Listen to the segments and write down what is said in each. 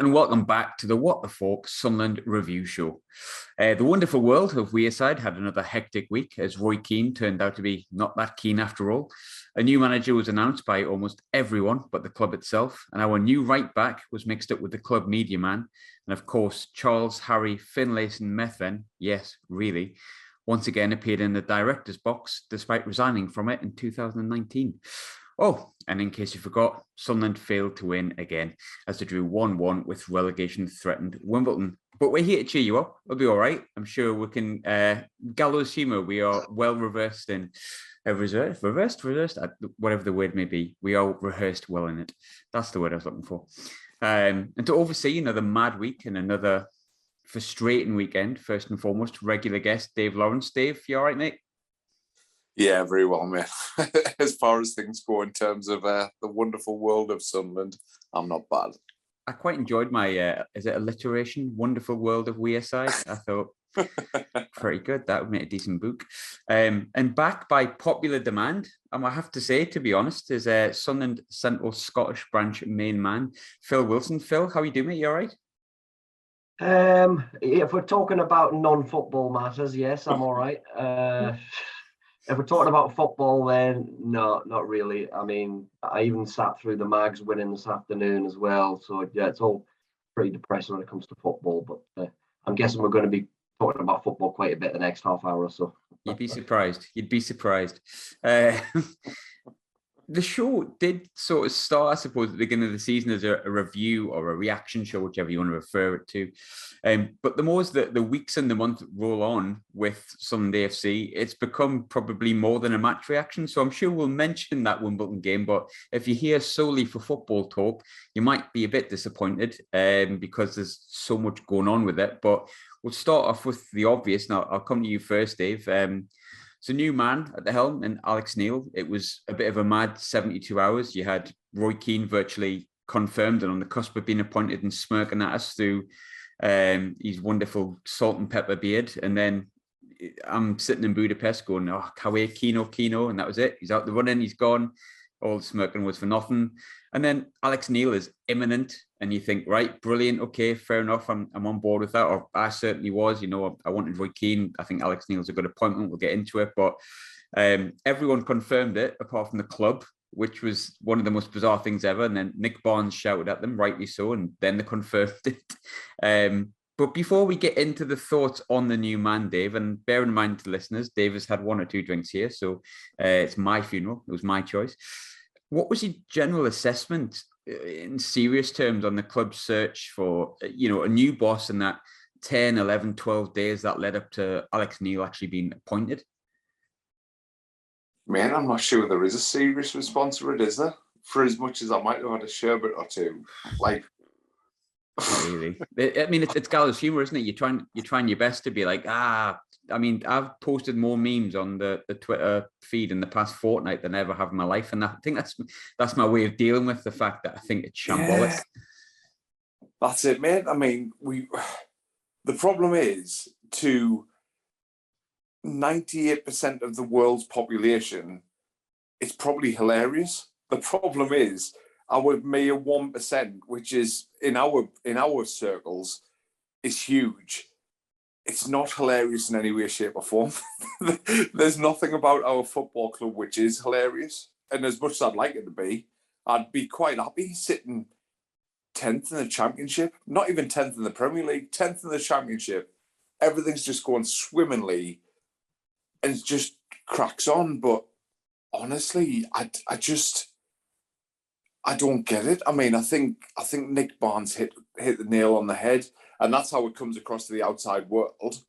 and welcome back to the What the Falk Sunderland Review Show. The wonderful world of Wearside had another hectic week as Roy Keane turned out to be not that keen after all. A new manager was announced by almost everyone but the club itself, and our new right back was mixed up with the club media man. And of course, Charles Harry Finlayson Methven, yes, really, once again appeared in the director's box despite resigning from it in 2019. Oh, and in case you forgot, Sunderland failed to win again as they drew 1-1 with relegation-threatened Wimbledon. But we're here to cheer you up. We'll be all right. I'm sure we can... gallows humour, we are well reversed in... reversed, whatever the word may be. We are rehearsed well in it. That's the word I was looking for. And to oversee another mad week and another frustrating weekend, first and foremost, regular guest Dave Lawrence. Dave, you all right, mate? Yeah, very well, mate. As far as things go in terms of the wonderful world of Sunderland, I'm not bad. I quite enjoyed my, is it alliteration? Wonderful world of Wearside. I thought pretty good. That would make a decent book. And back by popular demand, I have to say, to be honest, is Sunderland Central Scottish branch main man, Phil Wilson. Phil, how are you doing, mate? You all right? If we're talking about non-football matters, yes, I'm all right. If we're talking about football, then no, not really. I mean, I even sat through the Mags winning this afternoon as well. So, yeah, it's all pretty depressing when it comes to football. But I'm guessing we're going to be talking about football quite a bit the next half hour or so. You'd be surprised. You'd be surprised. The show did sort of start, I suppose, at the beginning of the season as a review or a reaction show, whichever you want to refer it to. But the more as the weeks and the month roll on with Sunderland AFC, it's become probably more than a match reaction. So I'm sure we'll mention that Wimbledon game. But if you're here solely for football talk, you might be a bit disappointed because there's so much going on with it. But we'll start off with the obvious. Now, I'll come to you first, Dave. It's a new man at the helm, and Alex Neil. It was a bit of a mad 72 hours. You had Roy Keane virtually confirmed and on the cusp of being appointed and smirking at us through his wonderful salt and pepper beard. And then I'm sitting in Budapest going, oh, Kawe, Kino. And that was it. He's out the running. He's gone. All the smirking was for nothing. And then Alex Neil is imminent. And you think, right, brilliant. Okay, fair enough. I'm on board with that. Or I certainly was. You know, I wanted Roy Keane. I think Alex Neil's a good appointment. We'll get into it. But everyone confirmed it apart from the club, which was one of the most bizarre things ever. And then Nick Barnes shouted at them, rightly so. And then they confirmed it. But before we get into the thoughts on the new man, Dave, and bear in mind to listeners, Dave has had one or two drinks here. So it's my funeral. It was my choice. What was your general assessment in serious terms on the club's search for, you know, a new boss in that 10, 11, 12 days that led up to Alex Neil actually being appointed? Man, I'm not sure there is a serious response to it, is there? For as much as I might have had a sherbet or two, like... Not really. I mean, it's gallows humor, isn't it? You're trying your best to be like, I mean, I've posted more memes on the Twitter feed in the past fortnight than I ever have in my life, and I think that's my way of dealing with the fact that I think it's shambolic. Yeah. That's it, mate. I mean, the problem is to 98% of the world's population, it's probably hilarious. The problem is our mere 1%, which is in our circles, is huge. It's not hilarious in any way, shape or form. There's nothing about our football club which is hilarious. And as much as I'd like it to be, I'd be quite happy sitting 10th in the Championship. Not even 10th in the Premier League, 10th in the Championship. Everything's just going swimmingly and it just cracks on. But honestly, I don't get it. I mean, I think Nick Barnes hit the nail on the head. And that's how it comes across to the outside world.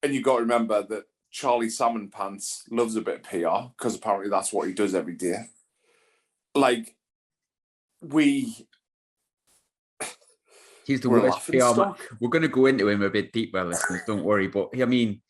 And you've got to remember that Charlie Salmon Pants loves a bit of PR because apparently that's what he does every day. Like, he's the worst PR man. We're going to go into him a bit deeper, listeners, don't worry. But, I mean,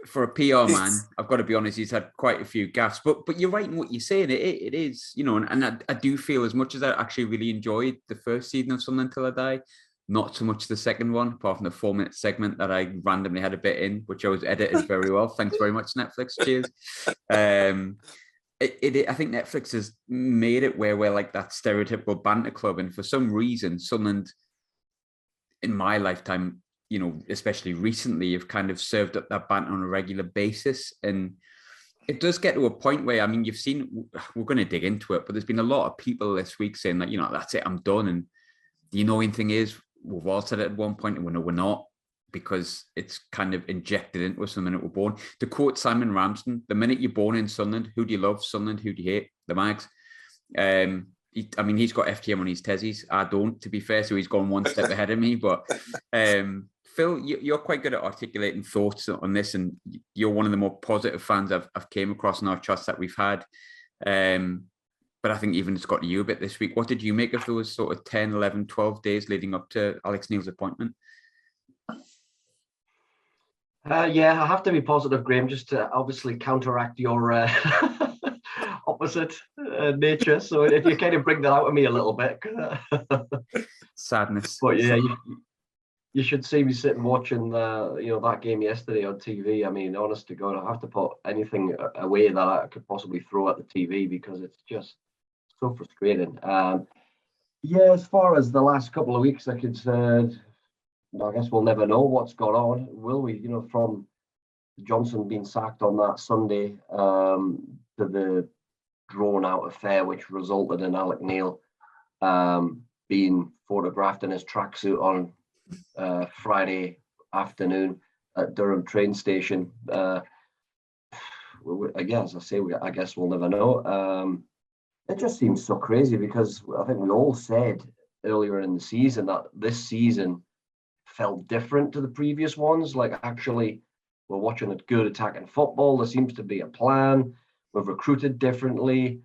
for a PR man, I've got to be honest, he's had quite a few gaffes. But you're right in what you're saying. It is, you know, and I do feel as much as I actually really enjoyed the first season of Sunderland Till I Die, not so much the second one, apart from the 4-minute segment that I randomly had a bit in, which I was edited very well. Thanks very much, Netflix. Cheers. I think Netflix has made it where we're like that stereotypical banter club, and for some reason, Sunderland, in my lifetime, especially recently, have kind of served up that banter on a regular basis, and it does get to a point where, I mean, you've seen, we're going to dig into it, but there's been a lot of people this week saying that, that's it, I'm done. And the annoying thing is, we've all said it at one point, and we know we're not, because it's kind of injected into us the minute we're born. To quote Simon Ramsden, the minute you're born in Sunderland, who do you love? Sunderland, who do you hate? The Mags. He's got FTM on his Tezzies. I don't, to be fair, so he's gone one step ahead of me. But Phil, you're quite good at articulating thoughts on this, and you're one of the more positive fans I've came across in our chats that we've had. But I think even it's got to you a bit this week. What did you make of those sort of 10, 11, 12 days leading up to Alex Neil's appointment? Yeah, I have to be positive, Graham, just to obviously counteract your opposite nature. So if you kind of bring that out of me a little bit. Sadness. But yeah, you should see me sitting watching that game yesterday on TV. I mean, honest to God, I have to put anything away that I could possibly throw at the TV because it's just so frustrating. Yeah, as far as the last couple of weeks are concerned, I guess we'll never know what's gone on, will we? From Johnson being sacked on that Sunday to the drawn-out affair, which resulted in Alec Neil being photographed in his tracksuit on Friday afternoon at Durham train station. I guess we'll never know. It just seems so crazy because I think we all said earlier in the season that this season felt different to the previous ones. Like, actually, we're watching a good attacking football. There seems to be a plan. We've recruited differently.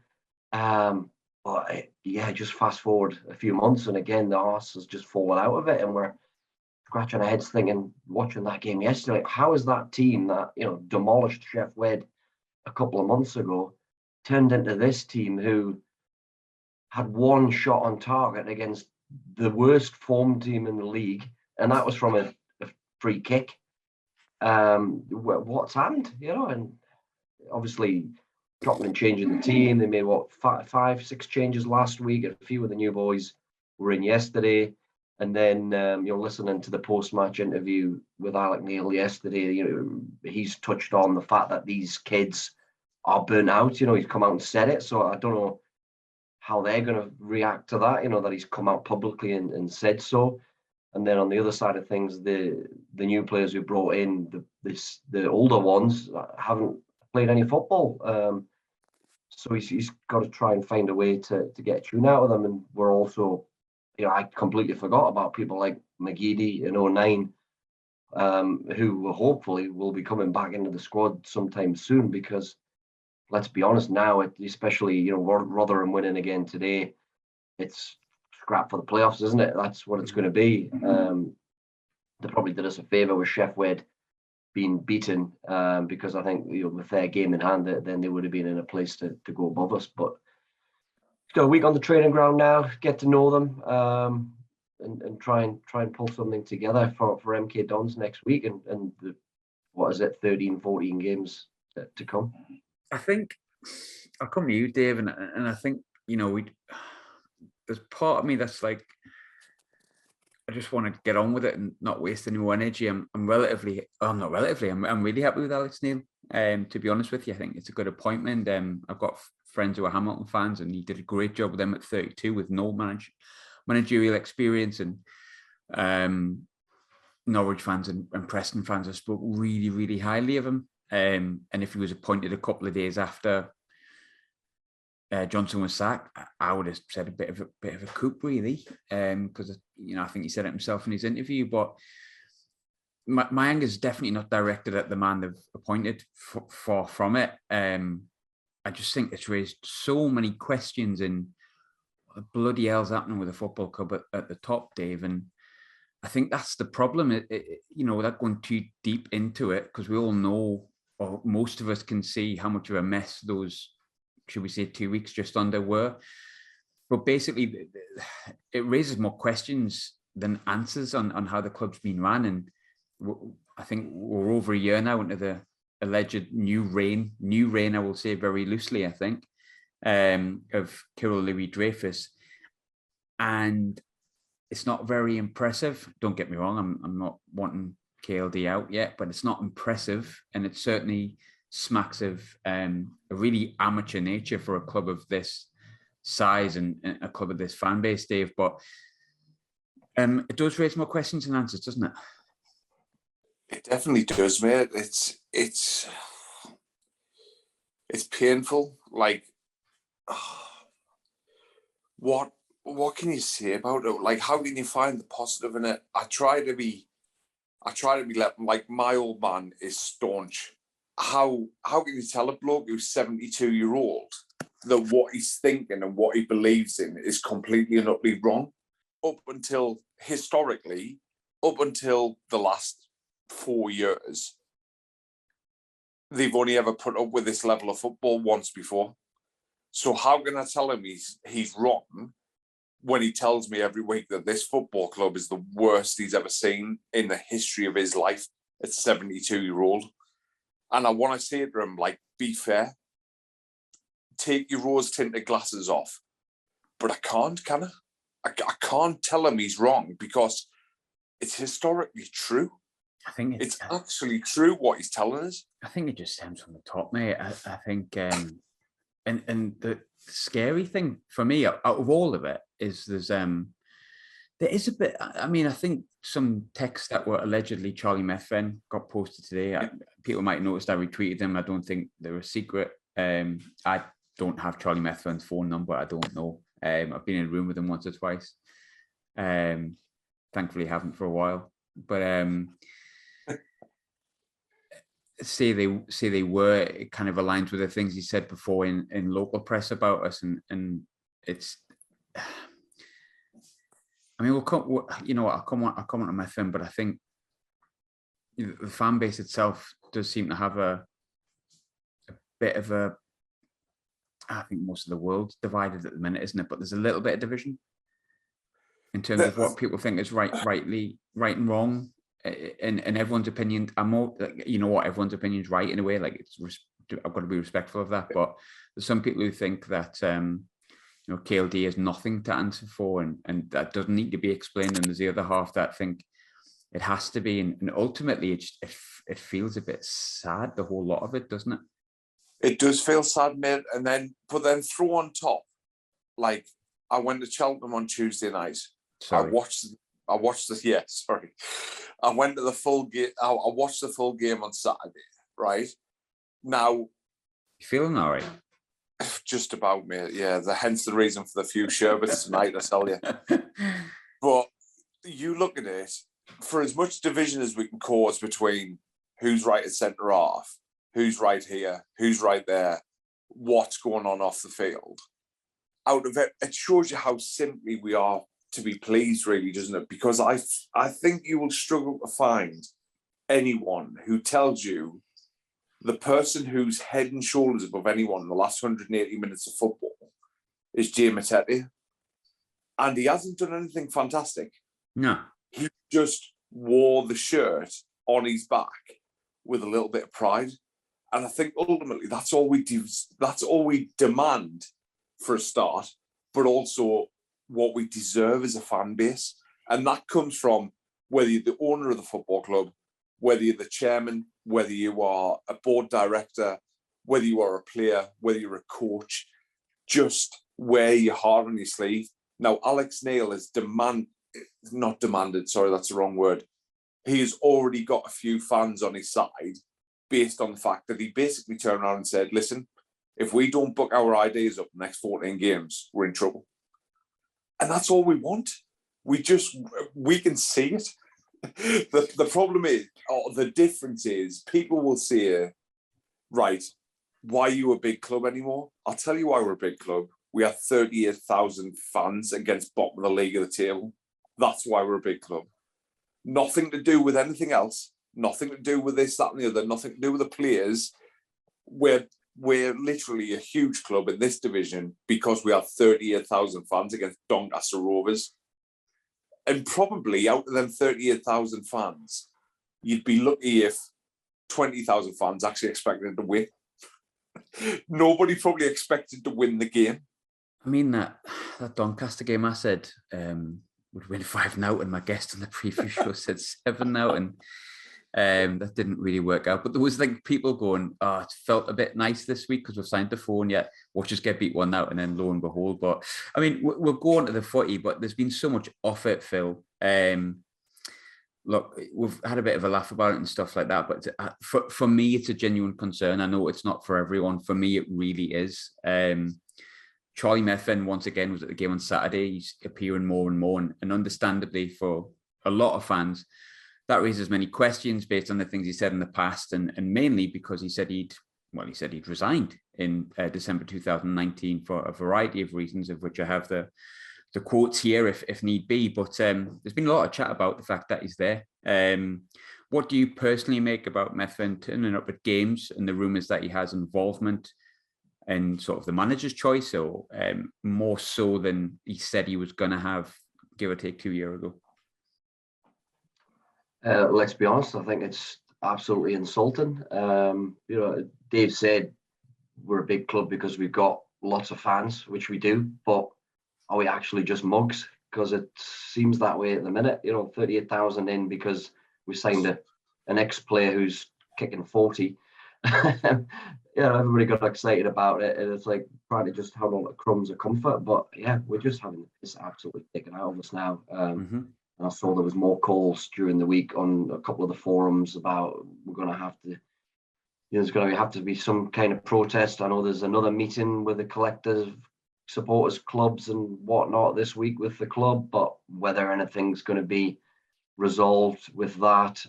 Just fast forward a few months, and again, the arse has just fallen out of it, and we're scratching our heads thinking, watching that game yesterday, how is that team that demolished Chef Wed a couple of months ago turned into this team who had one shot on target against the worst form team in the league, and that was from a free kick. What's happened? And obviously chopping and changing the team. They made 5, 6 changes last week. A few of the new boys were in yesterday. And then listening to the post-match interview with Alec Neil yesterday, he's touched on the fact that these kids are burnt out. He's come out and said it. So I don't know how they're going to react to that, that he's come out publicly and said so. And then on the other side of things, the new players who brought in, the older ones haven't played any football. So he's got to try and find a way to get a tune out of them. And we're also, I completely forgot about people like McGeady and 09, who hopefully will be coming back into the squad sometime soon, because let's be honest now, especially, Rotherham winning again today, it's scrap for the playoffs, isn't it? That's what it's going to be. They probably did us a favour with Chef Wed being beaten, because I think, with their game in hand, then they would have been in a place to go above us. But got a week on the training ground now, get to know them, and try and pull something together for MK Dons next week, and 13, 14 games to come. I think I'll come to you, Dave, and I think there's part of me that's like, I just want to get on with it and not waste any more energy. I'm really happy with Alex Neil. To be honest with you, I think it's a good appointment. I've got friends who are Hamilton fans, and he did a great job with them at 32 with no managerial experience. And Norwich fans and Preston fans have spoke really, really highly of him. And if he was appointed a couple of days after Johnson was sacked, I would have said a bit of a coup, really, because I think he said it himself in his interview. But my anger is definitely not directed at the man they've appointed. Far from it. I just think it's raised so many questions, and what the bloody hell's happening with the football club at the top, Dave. And I think that's the problem. Without going too deep into it, because we all know, or most of us can see, how much of a mess those, should we say, 2 weeks just under were. But basically, it raises more questions than answers on how the club's been run. And I think we're over a year now into the alleged new reign, I will say very loosely, I think, of Kirill Louis-Dreyfus. And it's not very impressive. Don't get me wrong, I'm not wanting KLD out yet, but it's not impressive. And it certainly smacks of a really amateur nature for a club of this size and a club of this fan base, Dave. But it does raise more questions and answers, doesn't it? It definitely does, mate. It's painful. Like, what can you say about it? Like, how can you find the positive in it? I try to be like, my old man is staunch. How can you tell a bloke who's 72-year-old that what he's thinking and what he believes in is completely and utterly wrong? Historically, up until the last 4 years, they've only ever put up with this level of football once before. So how can I tell him he's wrong when he tells me every week that this football club is the worst he's ever seen in the history of his life at 72-year-old? And I want to say to him, like, be fair. Take your rose-tinted glasses off. But I can't, can I? I can't tell him he's wrong because it's historically true. I think it's actually true what he's telling us. I think it just stems from the top, mate. I think, and the scary thing for me out of all of it is there is a bit. I mean, I think some texts that were allegedly Charlie Methven got posted today. People might notice I retweeted them. I don't think they're a secret. I don't have Charlie Methven's phone number. I don't know. I've been in a room with him once or twice. Thankfully, haven't for a while. But say they were, it kind of aligns with the things he said before in local press about us, and it's. I mean, I'll come on to my thing, but I think the fan base itself does seem to have a bit of a. I think most of the world's divided at the minute, isn't it? But there's a little bit of division in terms of what people think is right and wrong, and everyone's opinion. I'm more, everyone's opinion is right in a way. Like, I've got to be respectful of that. But there's some people who think that KLD has nothing to answer for, and that doesn't need to be explained. And there's the other half that think it has to be, and ultimately it feels a bit sad, the whole lot of it, doesn't it? It does feel sad, mate. But then throw on top, like, I went to Cheltenham on Tuesday night. Sorry. I went to the full game. I watched the full game on Saturday, right? Now, you feeling all right? Just about, mate. Yeah, hence the reason for the few sherbets tonight, I tell you. But you look at it, for as much division as we can cause between who's right at centre half, who's right here, who's right there, what's going on off the field, out of it, it shows you how simply we are to be pleased, really, doesn't it? Because I think you will struggle to find anyone who tells you the person who's head and shoulders above anyone in the last 180 minutes of football is Charlie Methven. And he hasn't done anything fantastic. No. He just wore the shirt on his back with a little bit of pride. And I think ultimately that's all we do. That's all we demand for a start, but also what we deserve as a fan base. And that comes from whether you're the owner of the football club, whether you're the chairman, whether you are a board director, whether you are a player, whether you're a coach, just wear your heart on your sleeve. Now, Alex Neil has not demanded, sorry, that's the wrong word. He has already got a few fans on his side based on the fact that he basically turned around and said, listen, if we don't book our ideas up the next 14 games, we're in trouble. And that's all we want. We can see it. The problem is, or the difference is, people will say, right, why are you a big club anymore? I'll tell you why we're a big club. We have 38,000 fans against bottom of the league of the table. That's why we're a big club. Nothing to do with anything else. Nothing to do with this, that, and the other. Nothing to do with the players. We're literally a huge club in this division because we have 38,000 fans against Doncaster Rovers. And probably out of them 38,000 fans, you'd be lucky if 20,000 fans actually expected to win. Nobody probably expected to win the game. I mean, that Doncaster game, I said would win 5-0, and my guest on the preview show said 7-0, and that didn't really work out. But there was like people going, "Oh, it felt a bit nice this week because we've signed the phone, yet we'll just get beat 1-0, and then lo and behold." But I mean, we'll go on to the footy, but there's been so much off it, Phil. Look, we've had a bit of a laugh about it and stuff like that, but for me, it's a genuine concern. I know it's not for everyone. For me, it really is. Charlie Methven, once again, was at the game on Saturday. He's appearing more and more, and understandably for a lot of fans, that raises many questions based on the things he said in the past, and mainly because he said he'd resigned in December 2019 for a variety of reasons, of which I have the quotes here if need be. But there's been a lot of chat about the fact that he's there. What do you personally make about Methven turning up at games and the rumours that he has involvement in sort of the manager's choice, or more so than he said he was going to have, give or take, 2 years ago? Let's be honest, I think it's absolutely insulting. Dave said we're a big club because we've got lots of fans, which we do, but are we actually just mugs? Because it seems that way at the minute. 38,000 in because we signed an ex-player who's kicking 40. Everybody got excited about it, and it's like trying to just have all the crumbs of comfort. But yeah, we're just having this absolutely taken out of us now. And I saw there was more calls during the week on a couple of the forums about we're going to have to. There's going to have to be some kind of protest. I know there's another meeting with the collective supporters clubs and whatnot this week with the club, but whether anything's going to be resolved with that,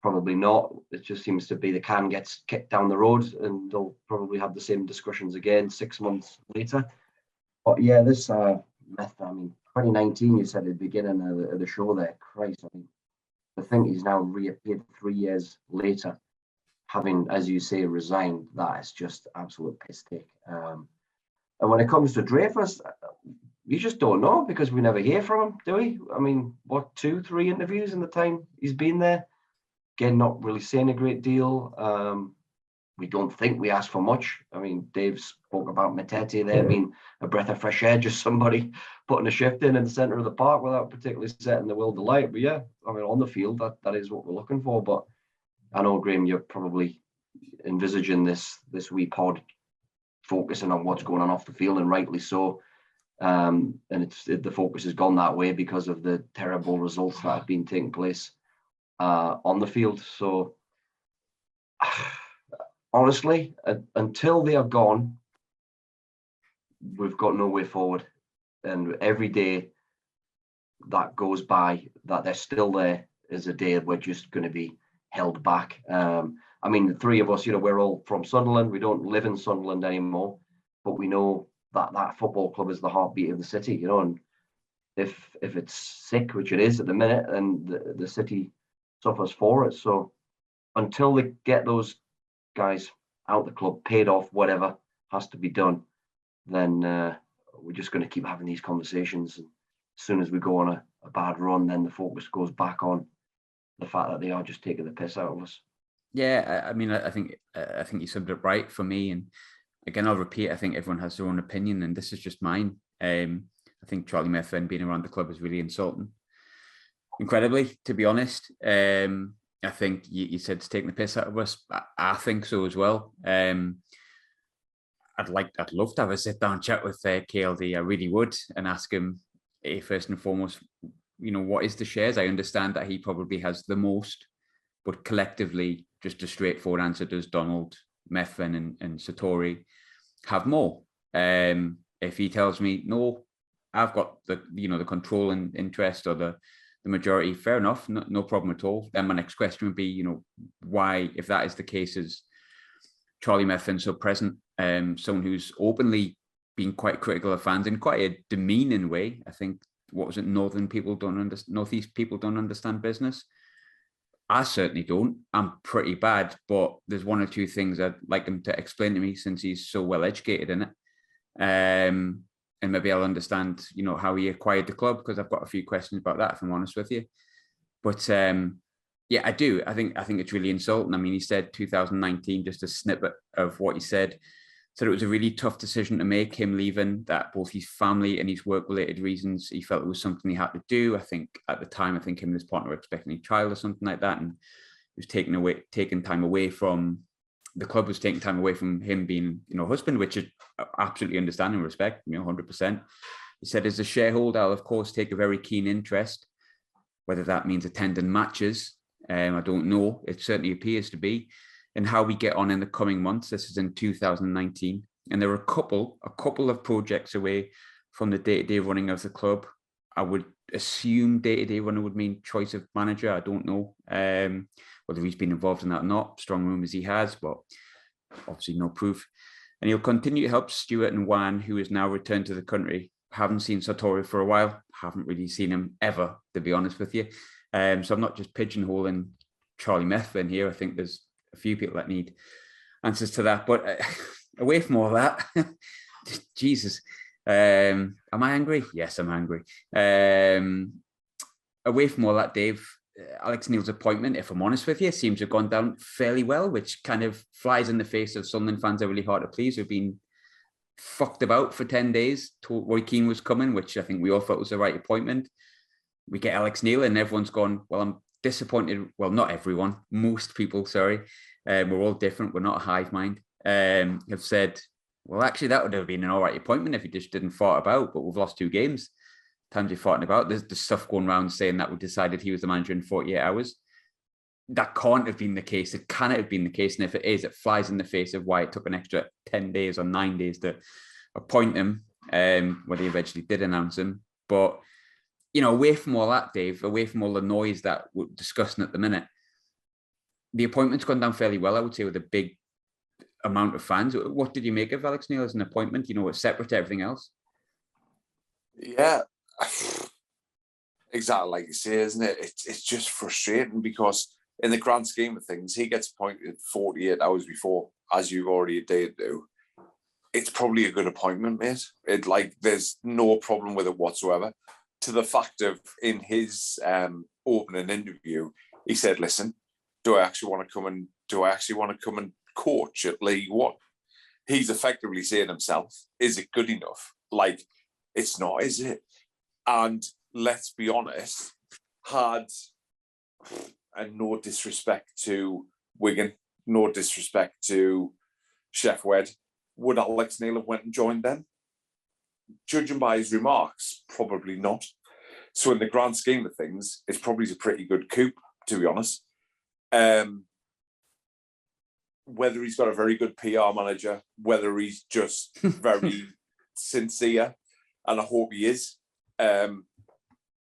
probably not. It just seems to be the can gets kicked down the road, and they'll probably have the same discussions again 6 months later. But yeah, this method, 2019, you said at the beginning of the show there, Christ, I think he's now reappeared 3 years later, having, as you say, resigned. That is just absolute piss take. And when it comes to Dreyfus, you just don't know, because we never hear from him, do we? 2-3 interviews in the time he's been there? Again, not really saying a great deal. We don't think we ask for much. Dave spoke about Matete there being a breath of fresh air, just somebody putting a shift in the centre of the park without particularly setting the world alight. But yeah, on the field, that is what we're looking for. But I know, Graham, you're probably envisaging this wee pod focusing on what's going on off the field, and rightly so. And the focus has gone that way because of the terrible results that have been taking place on the field. So honestly, until they are gone, we've got no way forward. And every day that goes by that they're still there is a day we're just going to be held back. The three of us, we're all from Sunderland. We don't live in Sunderland anymore, but we know that football club is the heartbeat of the city, and if it's sick, which it is at the minute, and the city suffers for it. So until they get those guys out the club, paid off, whatever has to be done, then we're just going to keep having these conversations. And as soon as we go on a bad run, then the focus goes back on the fact that they are just taking the piss out of us. Yeah, I think you summed it up right for me. And again, I'll repeat, I think everyone has their own opinion, and this is just mine. I think Charlie Methven being around the club is really insulting. Incredibly, to be honest. I think you said it's taking the piss out of us. I think so as well. I'd love to have a sit down chat with KLD. I really would, and ask him, first and foremost, what is the shares? I understand that he probably has the most, but collectively, just a straightforward answer: does Donald, Methven, and Satori have more? If he tells me no, I've got the controlling interest or the majority, fair enough, no problem at all. Then my next question would be, why, if that is the case, is Charlie Methven so present? Someone who's openly been quite critical of fans in quite a demeaning way. I think, Northeast people don't understand business. I certainly don't. I'm pretty bad, but there's one or two things I'd like him to explain to me, since he's so well educated in it. And maybe I'll understand, how he acquired the club, because I've got a few questions about that, if I'm honest with you. But Yeah, I do. I think it's really insulting. I mean, he said 2019, just a snippet of what he said. Said it was a really tough decision to make, him leaving, that both his family and his work-related reasons, he felt it was something he had to do. I think at the time, him and his partner were expecting a child or something like that, and he was taking time away from the club, was taking time away from him being, husband, which is absolutely understand and respect, 100%. He said, as a shareholder, I'll of course take a very keen interest, whether that means attending matches. I don't know. It certainly appears to be, and how we get on in the coming months. This is in 2019. And there are a couple of projects away from the day-to-day running of the club. I would assume day-to-day runner would mean choice of manager. I don't know whether he's been involved in that or not. Strong rumours he has, but obviously no proof. And he'll continue to help Stuart and Juan, who has now returned to the country. Haven't seen Sartori for a while. Haven't really seen him ever, to be honest with you. So I'm not just pigeonholing Charlie Methven here. I think there's a few people that need answers to that. But away from all that, Jesus, am I angry? Yes, I'm angry. Away from all that, Dave, Alex Neil's appointment, if I'm honest with you, seems to have gone down fairly well, which kind of flies in the face of Sunderland fans are really hard to please, who've been fucked about for 10 days. Told Roy Keane was coming, which I think we all thought was the right appointment. We get Alex Neil and everyone's gone, well, I'm disappointed. Well, not everyone, most people, sorry. We're all different. We're not a hive mind. Have said, well, actually, that would have been an all right appointment if he just didn't fart about, but we've lost 2 games. Times you're farting about. There's stuff going around saying that we decided he was the manager in 48 hours. That can't have been the case. It cannot have been the case. And if it is, it flies in the face of why it took an extra 10 days or 9 days to appoint him, when they eventually did announce him. But, away from all that, Dave, away from all the noise that we're discussing at the minute, the appointment's gone down fairly well, I would say, with a big amount of fans. What did you make of Alex Neil as an appointment? It's separate to everything else. Yeah, exactly like you say, isn't it? It's just frustrating because in the grand scheme of things, he gets appointed 48 hours before, as you've already did do. It's probably a good appointment, mate. There's no problem with it whatsoever. To the fact of, in his opening interview, he said, listen, do I actually want to come and coach at League One? He's effectively saying himself, is it good enough? It's not, is it? And let's be honest, and no disrespect to Wigan, no disrespect to Chef Wed, would Alex Neil have went and joined them? Judging by his remarks, probably not. So in the grand scheme of things, it's probably a pretty good coup, to be honest. Whether he's got a very good PR manager, whether he's just very sincere, and I hope he is.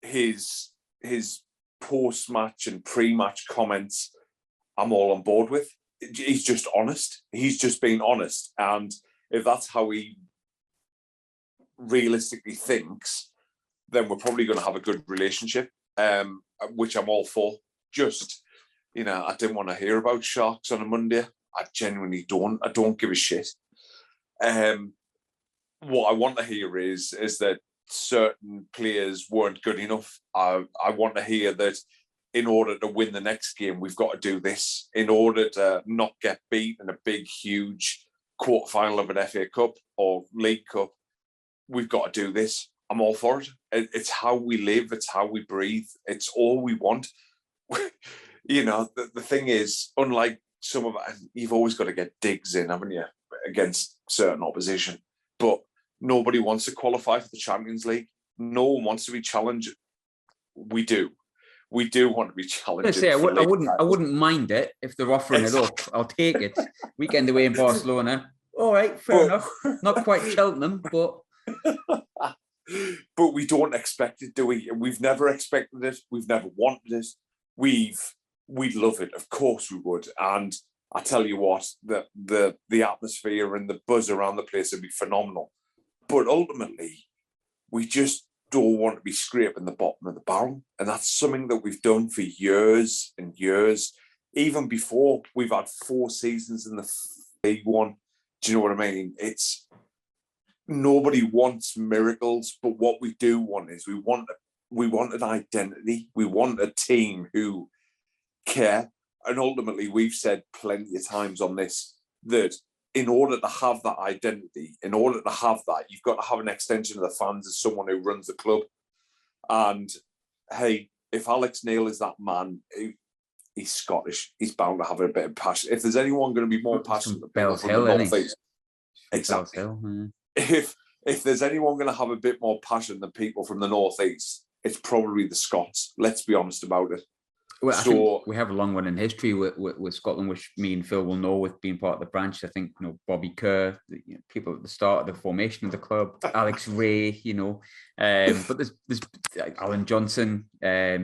His post-match and pre-match comments, I'm all on board with. He's just honest. He's just being honest. And if that's how he realistically thinks, then we're probably going to have a good relationship, which I'm all for. Just, I didn't want to hear about Sharks on a Monday. I genuinely don't. I don't give a shit. What I want to hear is that certain players weren't good enough. I want to hear that in order to win the next game, we've got to do this. In order to not get beat in a big, huge quarterfinal of an FA Cup or League Cup, we've got to do this. I'm all for it. It's how we live. It's how we breathe. It's all we want. The thing is, unlike some of it, you've always got to get digs in, haven't you, against certain opposition. But nobody wants to qualify for the Champions League. No one wants to be challenged. We do. We do want to be challenged. I wouldn't mind it if they're offering it up. I'll take it. Weekend away in Barcelona. All right, fair enough. Not quite Cheltenham, but we don't expect it, do we? We've never expected it. We've never wanted it. We'd love it. Of course we would. And I tell you what, the atmosphere and the buzz around the place would be phenomenal. But ultimately, we just don't want to be scraping the bottom of the barrel. And that's something that we've done for years and years. Even before we've had 4 seasons in the League One. Do you know what I mean? Nobody wants miracles, but what we do want is we want an identity. We want a team who care. And ultimately, we've said plenty of times on this that in order to have that identity, in order to have that, you've got to have an extension of the fans as someone who runs the club. And hey, if Alex Neil is that man, he's Scottish, he's bound to have a bit of passion. If there's anyone going to be more passionate than people from the North East, exactly. If there's anyone going to have a bit more passion than people from the North East, it's probably the Scots. Let's be honest about it. Well, I think we have a long running history with Scotland, which me and Phil will know with being part of the branch. I think, Bobby Kerr, people at the start of the formation of the club, Alex Ray, but there's Alan Johnson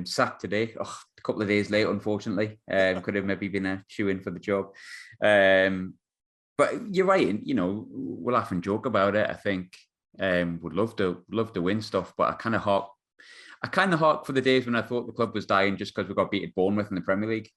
sacked today. A couple of days late, unfortunately. Could have maybe been a shoe-in for the job. But you're right, we'll laugh and joke about it. I think would love to win stuff, but I kind of hark for the days when I thought the club was dying just because we got beat at Bournemouth in the Premier League.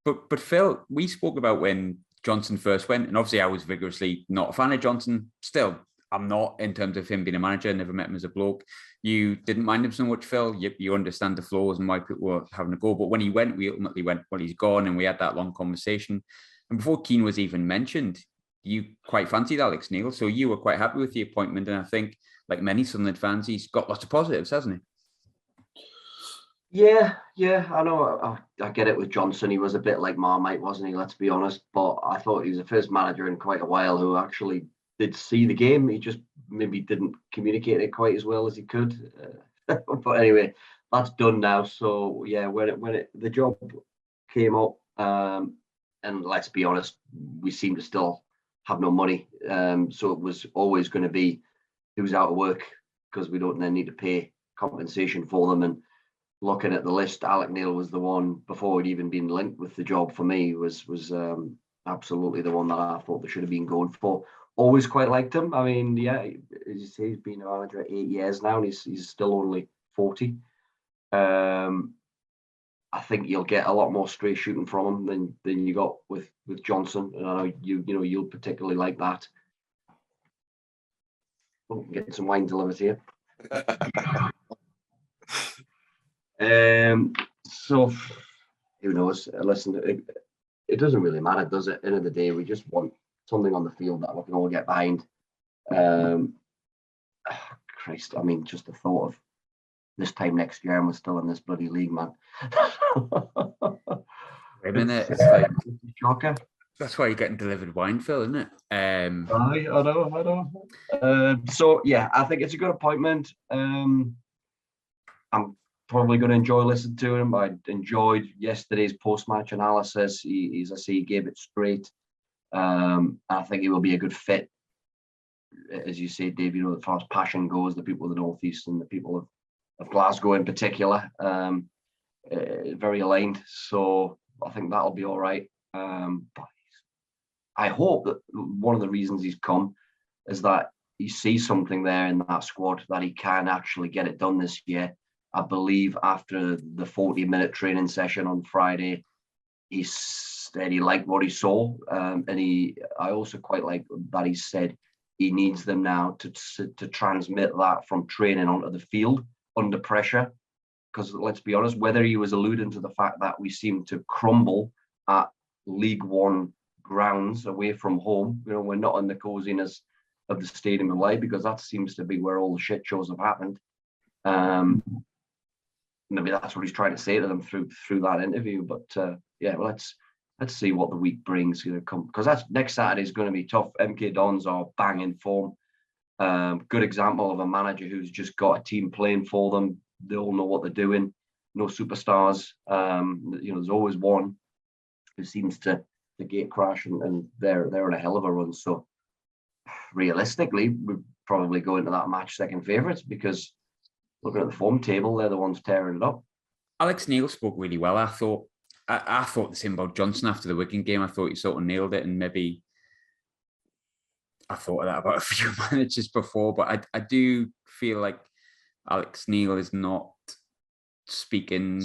But Phil, we spoke about when Johnson first went, and obviously I was vigorously not a fan of Johnson. Still, I'm not in terms of him being a manager. Never met him as a bloke. You didn't mind him so much, Phil. You understand the flaws and why people were having a go. But when he went, we ultimately went, well, he's gone, and we had that long conversation. And before Keane was even mentioned, you quite fancied Alex Neil, so you were quite happy with the appointment. And I think, like many Sunderland fans, he's got lots of positives, hasn't he? Yeah, I know. I get it with Johnson. He was a bit like Marmite, wasn't he? Let's be honest. But I thought he was the first manager in quite a while who actually did see the game. He just maybe didn't communicate it quite as well as he could. But anyway, that's done now. So yeah, when the job came up, and let's be honest, we seem to still have no money. So it was always going to be who's out of work, because we don't then need to pay compensation for them. And looking at the list, Alec Neil was the one, before he'd even been linked with the job for me, was absolutely the one that I thought they should have been going for. Always quite liked him. I mean, yeah, as you say, he's been a manager 8 years now, and he's still only 40. I think you'll get a lot more straight shooting from him than you got with Johnson, and I know you'll particularly like that. Oh, I'm getting some wine delivered here. So who knows? Listen, it doesn't really matter, does it? End of the day, we just want something on the field that we can all get behind. Christ, I mean, just the thought of this time next year and we're still in this bloody league, man. Wait a minute, it's like shocker. That's why you're getting delivered wine, Phil, isn't it? I know. So yeah, I think it's a good appointment. I'm probably going to enjoy listening to him. I enjoyed yesterday's post-match analysis. He gave it straight. I think he will be a good fit, as you say, Dave. As far as passion goes, the people of the North East and the people of Glasgow in particular, very aligned. So I think that'll be all right. But I hope that one of the reasons he's come is that he sees something there in that squad that he can actually get it done this year. I believe after the 40-minute training session on Friday, he said he liked what he saw. And I also quite like that he said he needs them now to transmit that from training onto the field under pressure. Because let's be honest, whether he was alluding to the fact that we seem to crumble at League One grounds away from home, we're not in the coziness of the Stadium of Light, because that seems to be where all the shit shows have happened. Maybe that's what he's trying to say to them through that interview. But yeah, well, let's see what the week brings. Because that's next Saturday is going to be tough. MK Dons are banging form. Good example of a manager who's just got a team playing for them. They all know what they're doing. No superstars. There's always one who seems to gate crash, and they're in a hell of a run. So realistically, we'd probably go into that match second favourites, because looking at the form table, they're the ones tearing it up. Alex Neil spoke really well. I thought the same about Johnson after the Wigan game. I thought he sort of nailed it, and maybe I thought of that about a few managers before, but I do feel like Alex Neil is not speaking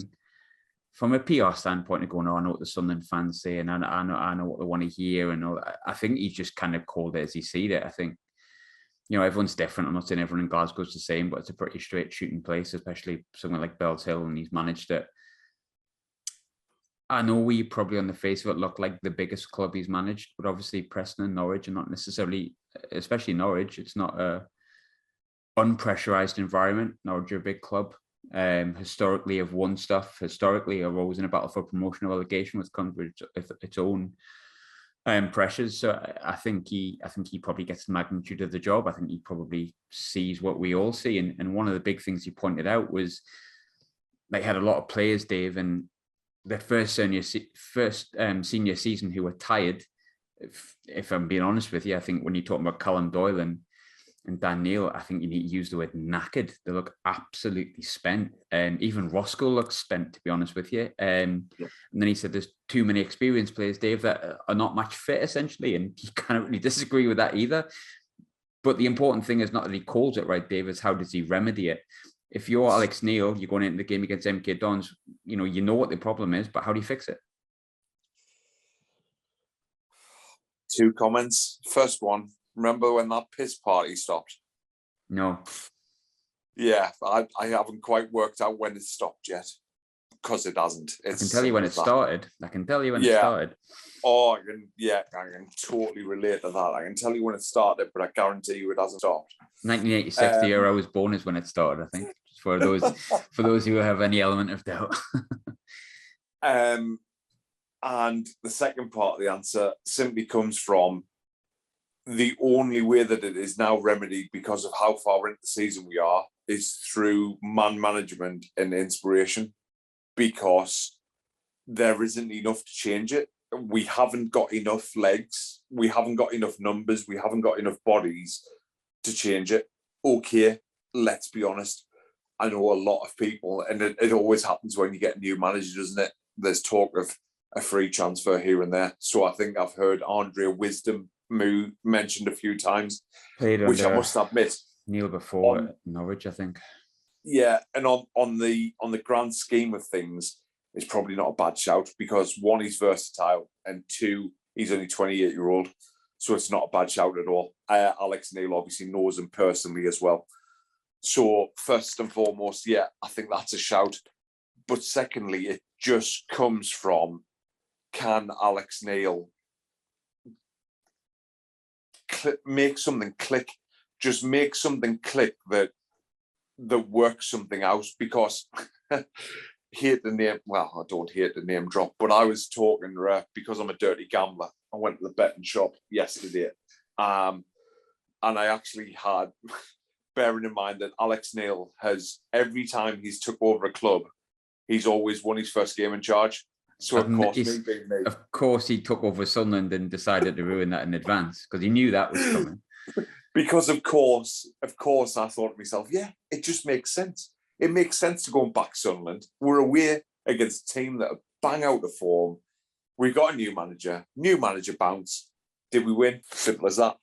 from a PR standpoint of going, I know what the Sunderland fans say, and I know what they want to hear, and all that. I think he's just kind of called it as he sees it. I think, everyone's different. I'm not saying everyone in Glasgow's the same, but it's a pretty straight shooting place, especially somewhere like Bells Hill, and he's managed it. I know we probably on the face of it look like the biggest club he's managed, but obviously Preston and Norwich are not necessarily, especially Norwich, it's not a unpressurized environment. Norwich are a big club. Historically have won stuff. Historically are always in a battle for promotion or relegation, which comes with its own pressures. So I think he probably gets the magnitude of the job. I think he probably sees what we all see. And one of the big things he pointed out was they had a lot of players, Dave, and their first senior season who were tired. If I'm being honest with you, I think when you're talking about Callum Doyle and Dan Neil, I think you need to use the word knackered. They look absolutely spent. Even Roscoe looks spent, to be honest with you. And then he said there's too many experienced players, Dave, that are not match fit, essentially. And he can't really disagree with that either. But the important thing is not that he calls it right, Dave, is how does he remedy it? If you're Alex Neil, you're going into the game against MK Dons, you know what the problem is, but how do you fix it? Two comments. First one, remember when that piss party stopped? No. Yeah, I haven't quite worked out when it stopped yet, because it hasn't. I can tell you when it started. I can tell you when it started. Oh, I can totally relate to that. I can tell you when it started, but I guarantee you it hasn't stopped. 1986, the year I was born, is when it started, I think. For those who have any element of doubt. And the second part of the answer simply comes from the only way that it is now remedied, because of how far into the season we are, is through man management and inspiration, because there isn't enough to change it. We haven't got enough legs. We haven't got enough numbers. We haven't got enough bodies to change it. Okay, let's be honest. I know a lot of people, and it always happens when you get a new manager, doesn't it? There's talk of a free transfer here and there. So I think I've heard Andrea Wisdom mentioned a few times, which I must admit, Neil before Norwich, I think. Yeah, and on the grand scheme of things, it's probably not a bad shout, because one, he's versatile, and two, he's only 28-year-old, so it's not a bad shout at all. Alex Neil obviously knows him personally as well. So first and foremost, yeah, I think that's a shout. But secondly, it just comes from, can Alex Neil make something click? Just make something click that works something out, because hate the name. Well, I don't hate the name drop, but I was talking because I'm a dirty gambler. I went to the betting shop yesterday, and I actually had, bearing in mind that Alex Neil has, every time he's took over a club, he's always won his first game in charge. So of course he took over Sunderland and decided to ruin that in advance, because he knew that was coming. Because of course, I thought to myself, yeah, it just makes sense. It makes sense to go and back Sunderland. We're away against a team that are bang out of form. We got a new manager bounce. Did we win? Simple as that.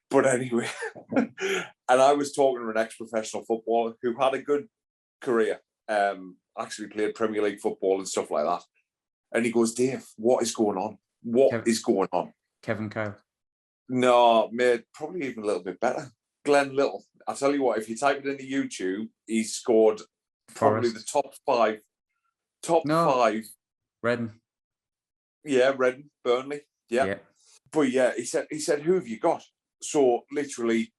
But anyway, and I was talking to an ex-professional footballer who had a good career, actually played Premier League football and stuff like that. And he goes, Dave, what is going on? What is going on? Kevin Kyle. No, mate, probably even a little bit better. Glenn Little. I'll tell you what, if you type it into YouTube, he's scored probably the top five. Redden. Yeah, Redden, Burnley. Yeah. But yeah, he said, who have you got? So literally,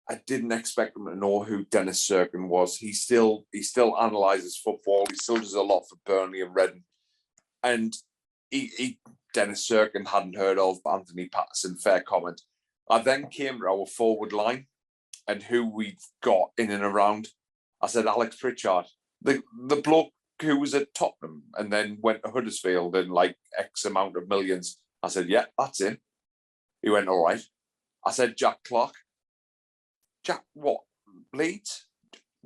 I didn't expect him to know who Dennis Serkin was. He still analyses football. He still does a lot for Burnley and Redden. And Dennis Serkin hadn't heard of Anthony Patterson, fair comment. I then came to our forward line and who we've got in and around. I said, Alex Pritchard, the bloke who was at Tottenham and then went to Huddersfield and like X amount of millions. I said, yeah, that's him. He went, all right. I said, Jack Clark. Jack, what? Leeds?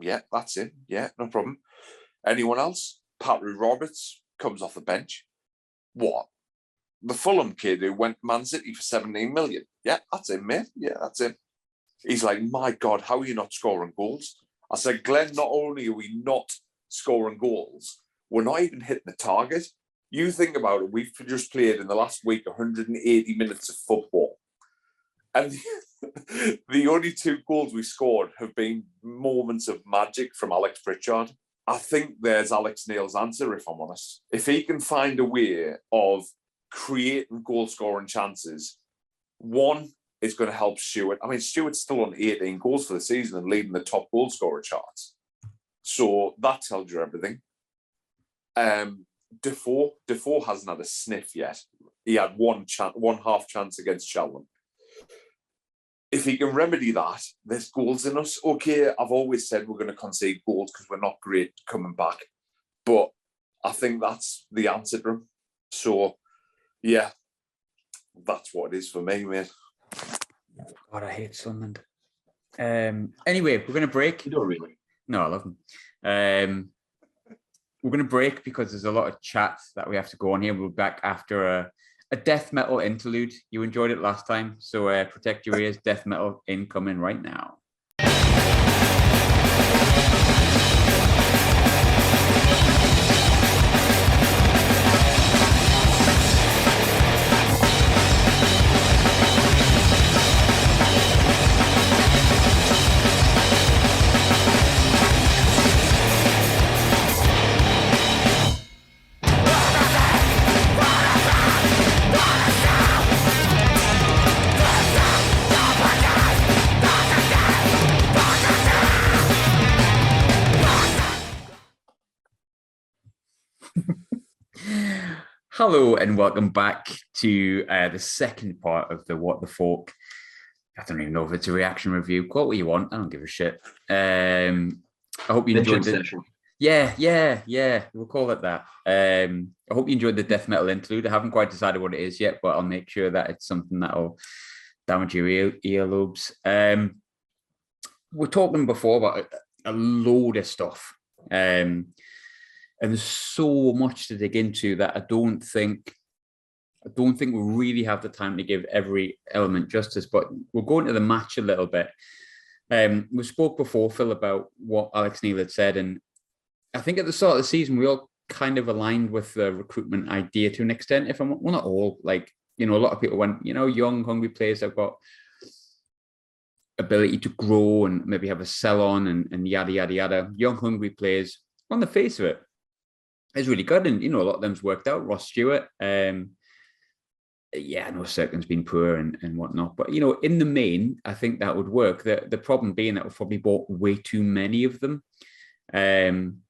Yeah, that's him. Yeah, no problem. Anyone else? Patrick Roberts comes off the bench. What? The Fulham kid who went to Man City for 17 million. Yeah, that's him, mate. Yeah, that's him. He's like, my God, how are you not scoring goals? I said, Glenn, not only are we not scoring goals, we're not even hitting the target. You think about it, we've just played in the last week 180 minutes of football. And the only 2 goals we scored have been moments of magic from Alex Pritchard. I think there's Alex Neil's answer, if I'm honest. If he can find a way of creating goal-scoring chances, one is going to help Stewart. I mean, Stewart's still on 18 goals for the season and leading the top goal-scorer charts. So that tells you everything. Defoe hasn't had a sniff yet. He had one half chance against Cheltenham. If he can remedy that, there's goals in us. Okay, I've always said we're going to concede goals because we're not great coming back. But I think that's the answer to him. So, yeah, that's what it is for me, mate. God, I hate Sunderland. Anyway, we're going to break. You don't really? No, I love them. We're going to break because there's a lot of chat that we have to go on here. We'll be back after a death metal interlude. You enjoyed it last time, so protect your ears. Death metal incoming right now. Hello and welcome back to the second part of the What the Falk. I don't even know if it's a reaction review. Call it what you want. I don't give a shit. I hope you enjoyed it. Yeah. We'll call it that. I hope you enjoyed the death metal interlude. I haven't quite decided what it is yet, but I'll make sure that it's something that'll damage your earlobes. We're talking before about a load of stuff. And there's so much to dig into that I don't think we really have the time to give every element justice. But we'll go into the match a little bit. We spoke before, Phil, about what Alex Neil had said, and I think at the start of the season we all kind of aligned with the recruitment idea to an extent. If I'm well, not all, like, you know, a lot of people went, you know, young, hungry players have got ability to grow and maybe have a sell on and yada yada yada. Young, hungry players, on the face of it, is really good, and you know, a lot of them's worked out. Ross Stewart, I know Serkin's been poor and whatnot, but you know, in the main, I think that would work. The problem being that we've probably bought way too many of them, and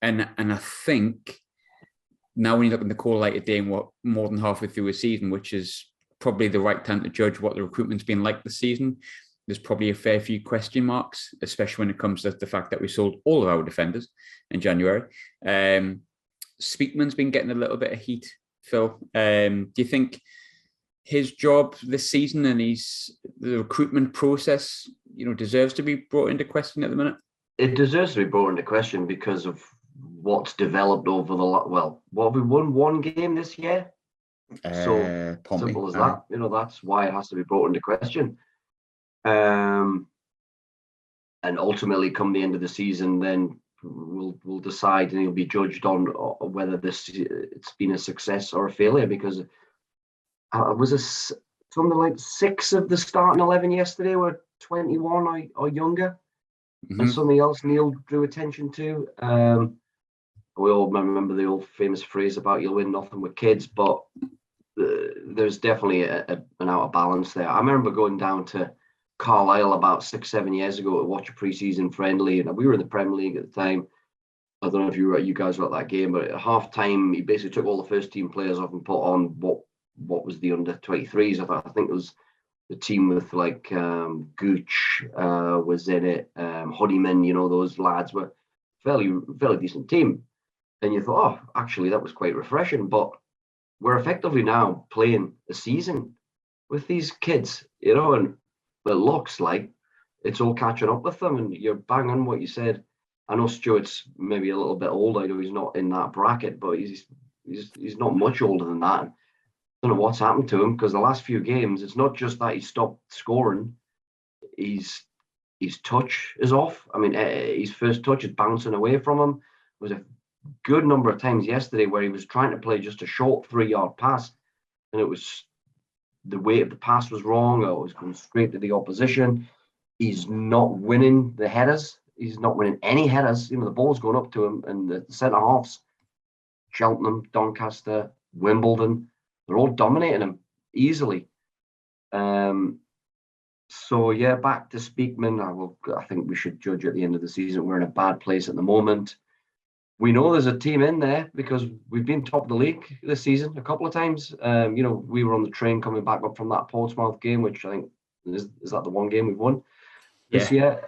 I think now when you look at the core light of day and what more than halfway through a season, which is probably the right time to judge what the recruitment's been like this season, there's probably a fair few question marks, especially when it comes to the fact that we sold all of our defenders in January. Speakman's been getting a little bit of heat, Phil. Do you think his job this season and the recruitment process, you know, deserves to be brought into question at the minute? It deserves to be brought into question because of what's developed over what have we won one game this year? So simple as that. You know, that's why it has to be brought into question. And ultimately, come the end of the season, then we'll decide, and he'll be judged on whether it's been a success or a failure. Because was something like 6 of the starting 11 yesterday were 21 or younger, and something else Neil drew attention to. We all remember the old famous phrase about "you'll win nothing with kids," but there's definitely an out of balance there. I remember going down to Carlisle about 6-7 years ago to watch a pre-season friendly, and we were in the Premier League at the time. I don't know if you guys were at that game, but at half time he basically took all the first team players off and put on what was the under 23s. I think it was the team with like Gooch was in it, Honeyman, you know, those lads were fairly decent team. And you thought, oh, actually that was quite refreshing. But we're effectively now playing a season with these kids, you know, and it looks like it's all catching up with them. And you're bang on what you said. I know Stuart's maybe a little bit older. I know he's not in that bracket, but he's not much older than that. I don't know what's happened to him, because the last few games, it's not just that he stopped scoring. His touch is off. I mean, his first touch is bouncing away from him. There was a good number of times yesterday where he was trying to play just a short 3-yard pass, and it was the weight of the pass was wrong, or it was going straight to the opposition. He's not winning the headers. He's not winning any headers. The ball's going up to him, and the centre halves, Cheltenham, Doncaster, Wimbledon, they're all dominating him easily. So yeah, back to Speakman. I think we should judge at the end of the season. We're in a bad place at the moment. We know there's a team in there because we've been top of the league this season a couple of times. We were on the train coming back up from that Portsmouth game, which I think is that the one game we've won this year.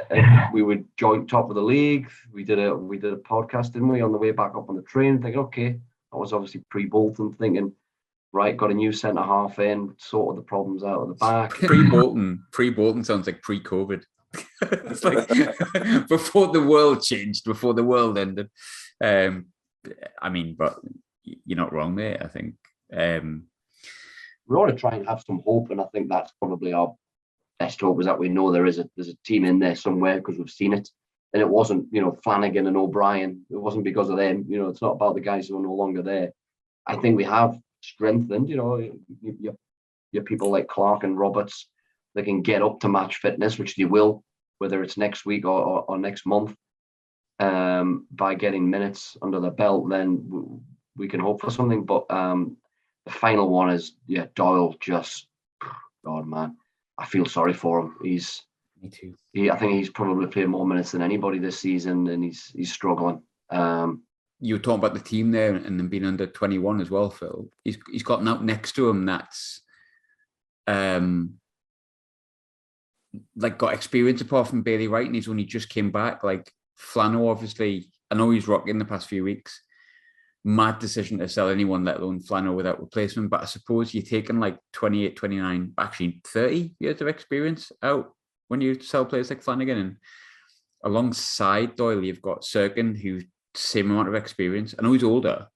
We were joint top of the league. We did a podcast, didn't we, on the way back up on the train, thinking, okay, that was obviously pre-Bolton, thinking, right, got a new centre half in, sorted the problems out of the back. Pre-Bolton sounds like pre-COVID. It's like before the world changed, before the world ended. But you're not wrong there, I think. We ought to try and have some hope, and I think that's probably our best hope, is that we know there's a team in there somewhere because we've seen it. And it wasn't, Flanagan and O'Brien. It wasn't because of them. It's not about the guys who are no longer there. I think we have strengthened, your people like Clark and Roberts. They can get up to match fitness, which they will, whether it's next week or next month. By getting minutes under the belt, then we can hope for something. But the final one is, Doyle. Just, God, man, I feel sorry for him. Me too. I think he's probably played more minutes than anybody this season, and he's struggling. You were talking about the team there and them being under 21 as well, Phil. He's got an out next to him that's got experience apart from Bailey Wright, and he's only just came back. Like Flano, obviously, I know he's rocking the past few weeks. Mad decision to sell anyone, let alone Flano, without replacement. But I suppose you're taking like 28, 29, actually 30 years of experience out when you sell players like Flanagan. And alongside Doyle, you've got Serkin, who's same amount of experience. I know he's older,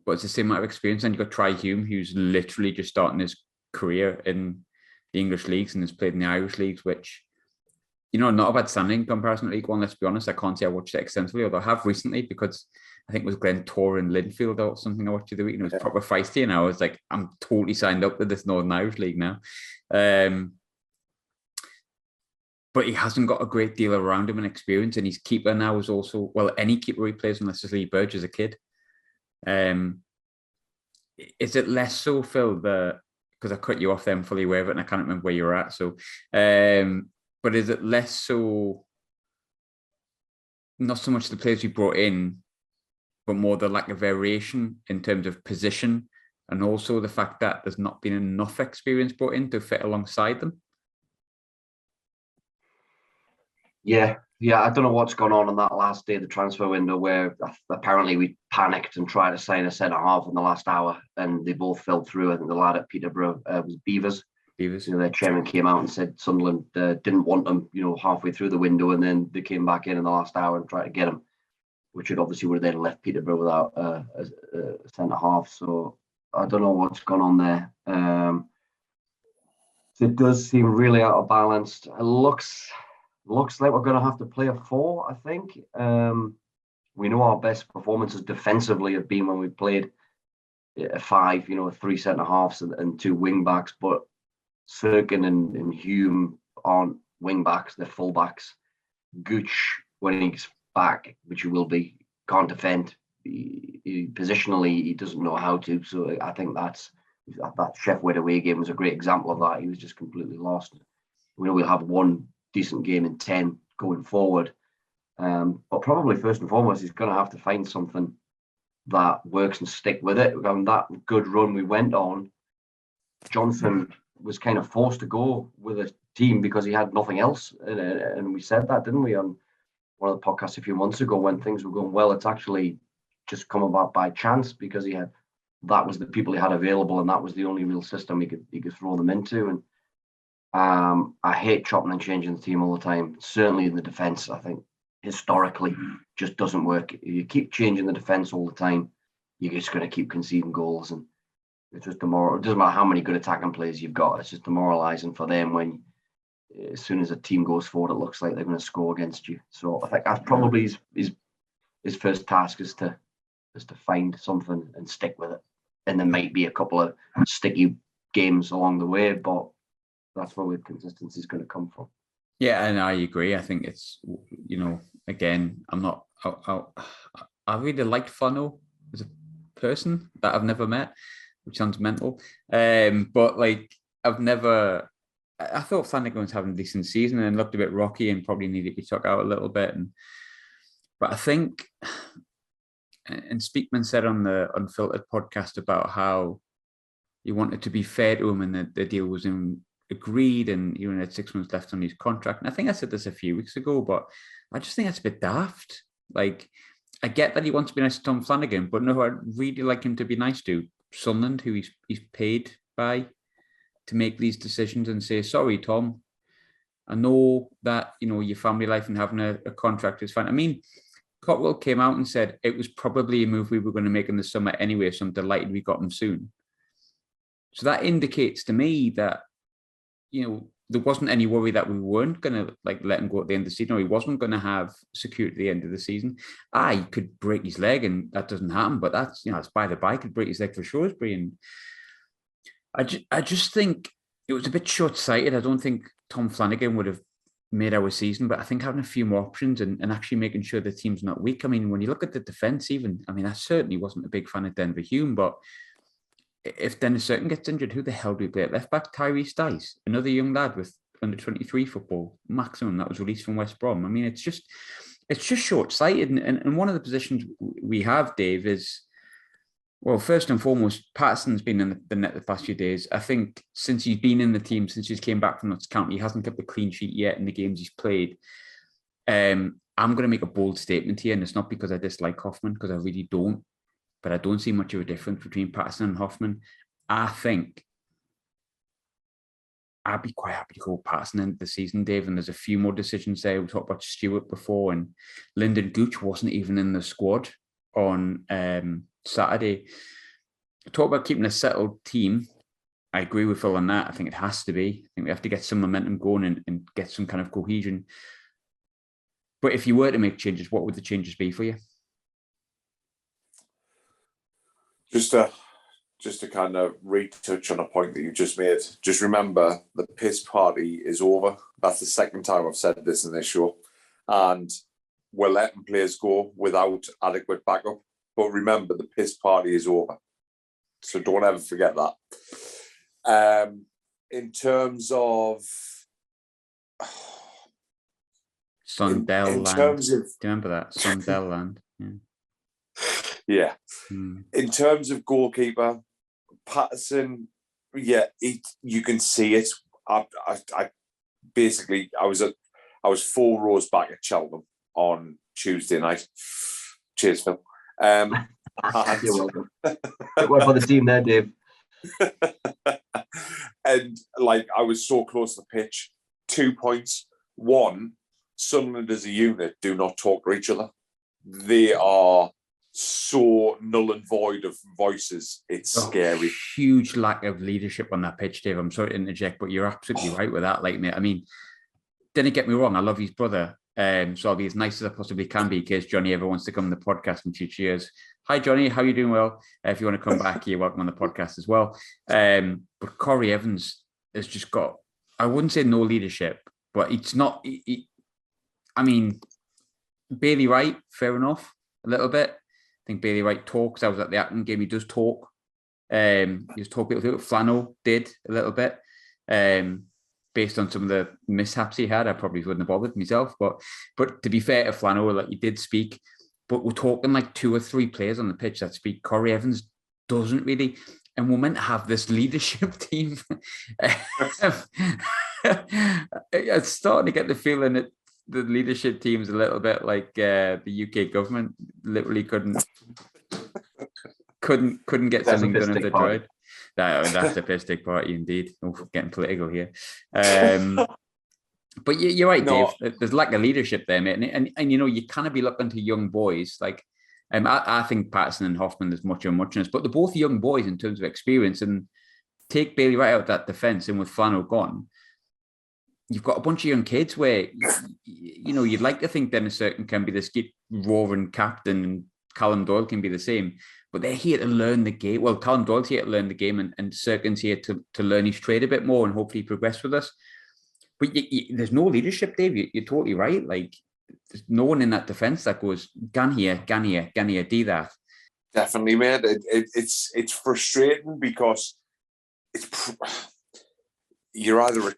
but it's the same amount of experience. And you've got Tri Hume, who's literally just starting his career in the English leagues and has played in the Irish leagues, which, not a bad standing in comparison to League One, let's be honest. I can't say I watched it extensively, although I have recently, because I think it was Glentoran and Linfield or something I watched the other week, and it was proper feisty, and I was like, I'm totally signed up with this Northern Irish League now. But he hasn't got a great deal around him in experience, and his keeper now is also, any keeper he plays, unless it's Lee Burge as a kid. Is it less so, Phil, because I cut you off there, I'm fully aware of it, and I can't remember where you're at, so... but is it less so, not so much the players we brought in, but more the lack of variation in terms of position, and also the fact that there's not been enough experience brought in to fit alongside them? Yeah, I don't know what's gone on that last day of the transfer window, where apparently we panicked and tried to sign a centre half in the last hour, and they both fell through. I think the lad at Peterborough was Beavers. Their chairman came out and said Sunderland didn't want them, halfway through the window, and then they came back in the last hour and tried to get him, which would have then left Peterborough without a centre half. So I don't know what's gone on there. It does seem really out of balance. It looks like we're going to have to play a 4, I think. We know our best performances defensively have been when we played a 5, 3 centre halves and 2 wing backs, but Serkin and Hume aren't wing backs, they're full backs. Gooch, when he's back, which he will be, can't defend. Positionally, he doesn't know how to. So I think that Sheffield away game was a great example of that. He was just completely lost. We know we'll have one decent game in 10 going forward. But probably first and foremost, he's going to have to find something that works and stick with it. That good run we went on, Johnson was kind of forced to go with a team because he had nothing else. And we said that, didn't we, on one of the podcasts a few months ago when things were going well. It's actually just come about by chance because that was the people he had available, and that was the only real system he could throw them into. And I hate chopping and changing the team all the time. Certainly in the defence, I think historically just doesn't work. You keep changing the defence all the time, you're just going to keep conceding goals, and it's just demoralizing. It doesn't matter how many good attacking players you've got. It's just demoralising for them when, as soon as a team goes forward, it looks like they're going to score against you. So I think that's probably his first task is to find something and stick with it. And there might be a couple of sticky games along the way, but that's where consistency is going to come from. Yeah, and I agree. I think again, I'm not. I really liked Flano as a person that I've never met, which sounds mental. But like I've never. I thought Flanagan was having a decent season and looked a bit rocky and probably needed to be took out a little bit. But I think, and Speakman said on the Unfiltered podcast about how he wanted to be fair to him and the deal was agreed and he only had 6 months left on his contract. And I think I said this a few weeks ago, but I just think that's a bit daft. Like, I get that he wants to be nice to Tom Flanagan, but no, I'd really like him to be nice to Sunderland, who he's paid by to make these decisions, and say, sorry, Tom, I know that, your family life and having a contract is fine. I mean, Cotwell came out and said it was probably a move we were going to make in the summer anyway, so I'm delighted we got him soon. So that indicates to me that, there wasn't any worry that we weren't going to let him go at the end of the season, or he wasn't going to have security at the end of the season. He could break his leg and that doesn't happen, but that's, that's by the by, could break his leg for Shrewsbury. And I just think it was a bit short-sighted. I don't think Tom Flanagan would have made our season, but I think having a few more options and actually making sure the team's not weak. I mean, when you look at the defence even, I certainly wasn't a big fan of Denver Hume, but if Dennis Certain gets injured, who the hell do we play at left back? Tyrese Dice, another young lad with under 23 football maximum that was released from West Brom. I mean, it's just short-sighted. And one of the positions we have, Dave, is, well, first and foremost, Patterson's been in the net the past few days. I think since he's been in the team, since he's came back from Notts County, he hasn't kept a clean sheet yet in the games he's played. I'm going to make a bold statement here, and it's not because I dislike Hoffman, because I really don't. But I don't see much of a difference between Patterson and Hoffman. I think I'd be quite happy to go Patterson into the season, Dave. And there's a few more decisions there. We talked about Stewart before, and Lyndon Gooch wasn't even in the squad on Saturday. Talk about keeping a settled team. I agree with Phil on that. I think it has to be. I think we have to get some momentum going and get some kind of cohesion. But if you were to make changes, what would the changes be for you? Just to kind of retouch on a point that you just made. Just remember, the piss party is over. That's the second time I've said this in this show. And we're letting players go without adequate backup. But remember, the piss party is over. So don't ever forget that. In terms of... Sunderland. Do you remember that? Sunderland. Yeah. In terms of goalkeeper, Patterson, you can see it. I was 4 rows back at Cheltenham on Tuesday night. Cheers, Phil. You're welcome. Good work for the team there, Dave. And I was so close to the pitch. 2 points. One, Sunderland as a unit do not talk to each other. They are so null and void of voices. It's scary. Huge lack of leadership on that pitch, Dave. I'm sorry to interject, but you're absolutely right with that. Mate, I mean, didn't get me wrong. I love his brother. So I'll be as nice as I possibly can be in case Johnny ever wants to come on the podcast in future years. Hi, Johnny. How you doing? Well, if you want to come back, you're welcome on the podcast as well. But Corey Evans has just got, I wouldn't say no leadership, but it's not, I mean, Bailey Wright, fair enough, a little bit. I think Bailey Wright talks. I was at the Acton game. He does talk. He was talking about Flano did a little bit. Based on some of the mishaps he had, I probably wouldn't have bothered myself. But to be fair to Flano, he did speak. But we're talking 2 or 3 players on the pitch that speak. Corey Evans doesn't really. And we're meant to have this leadership team. It's starting to get the feeling that the leadership team is a little bit like the UK government. Literally couldn't get something done if they tried. That's the piss take party indeed. Oh, getting political here. But you're right, Dave. There's lack of leadership there, mate. And you kind of be looking to young boys. I think Patterson and Hoffman, there's much of muchness, but they're both young boys in terms of experience. And take Bailey right out of that defence, and with Flano gone, you've got a bunch of young kids where, you'd like to think Dennis Certain can be this roaring captain and Callum Doyle can be the same, but they're here to learn the game. Well, Callum Doyle's here to learn the game and Certain's here to learn his trade a bit more and hopefully progress with us. But there's no leadership, Dave. You're totally right. there's no one in that defence that goes, gan here, do that. Definitely, mate. It's frustrating because you're either